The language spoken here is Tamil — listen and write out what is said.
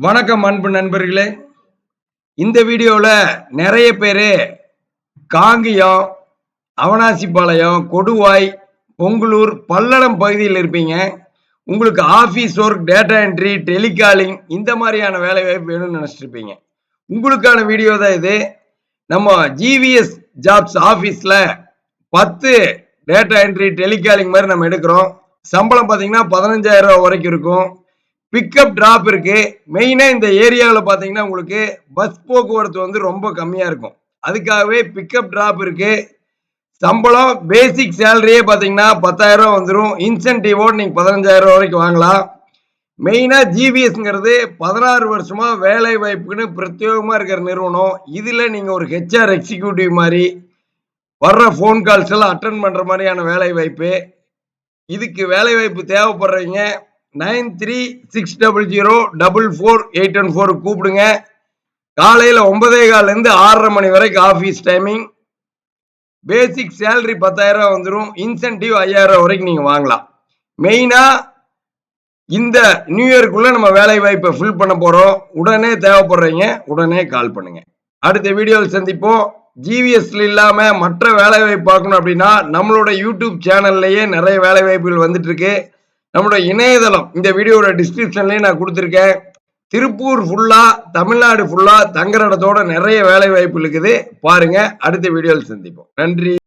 வணக்கம் அன்பு நண்பர்களே. இந்த வீடியோல நிறைய பேரு காங்கியம், அவனாசிபாளையம், கொடுவாய், பொங்கலூர், பல்லடம் பகுதியில் இருப்பீங்க. உங்களுக்கு office work, data entry, telecalling இந்த மாதிரியான வேலை வாய்ப்பு வேணும்னு நினைச்சிட்டு இருப்பீங்க. உங்களுக்கான வீடியோ தான் இது. நம்ம ஜிவிஎஸ் ஜாப்ஸ் ஆபீஸ்ல 10 டேட்டா என்ட்ரி, டெலிகாலிங் மாதிரி நம்ம எடுக்கிறோம். சம்பளம் பாத்தீங்கன்னா 15,000 ரூபாய் வரைக்கும் இருக்கும். பிக்கப் டிராப் இருக்கு. மெயினா இந்த ஏரியாவில் பாத்தீங்கன்னா உங்களுக்கு பஸ் போக்குவரத்து வந்து ரொம்ப கம்மியா இருக்கும். அதுக்காகவே பிக்கப் டிராப் இருக்கு. சம்பளம் பேசிக் சேலரியே பாத்தீங்கன்னா 10,000 ரூபாய் வந்துடும். இன்சென்டிவோடு நீங்க 15,000 ரூபாய் வரைக்கும் வாங்கலாம். மெயினா ஜிவிஎஸ்ங்கிறது 16 வருஷமா வேலை வாய்ப்புன்னு பிரத்யேகமா இருக்கிற நிறுவனம். இதுல நீங்க ஒரு ஹெச்ஆர் எக்ஸிக்யூட்டிவ் மாதிரி வர்ற போன் கால்ஸ் எல்லாம் அட்டன் பண்ற மாதிரியான வேலை வாய்ப்பு. இதுக்கு வேலை வாய்ப்பு தேவைப்படுறீங்க 9360044814 கூப்பிடுங்க. காலையில 9:15 இருந்து 6:30 மணி வரைக்கும் ஆபீஸ் டைமிங். பேசிக் சேலரி 10,000 ரூபாய் வந்துடும். இன்சென்டிவ் 5,000 ரூபாய் வரைக்கும் நீங்க வாங்கலாம். மெயினா இந்த நியூ இயர்க்குள்ள நம்ம வேலை வாய்ப்பை ஃபில் பண்ண போறோம். உடனே தேவைப்படுறீங்க, உடனே கால் பண்ணுங்க. அடுத்த வீடியோவில் சந்திப்போம். ஜிவிஎஸ்ல இல்லாம மற்ற வேலை வாய்ப்பு பார்க்கணும் அப்படின்னா நம்மளோட யூடியூப் சேனல்லையே நிறைய வேலை வாய்ப்புகள் வந்துட்டு இருக்கு. நம்மளோட இணையதளம் இந்த வீடியோட டிஸ்கிரிப்ஷன்லயே நான் கொடுத்திருக்கேன். திருப்பூர் ஃபுல்லா, தமிழ்நாடு ஃபுல்லா தங்குற இடத்தோட நிறைய வேலை வாய்ப்பு இருக்குது. பாருங்க. அடுத்த வீடியோவில் சந்திப்போம். நன்றி.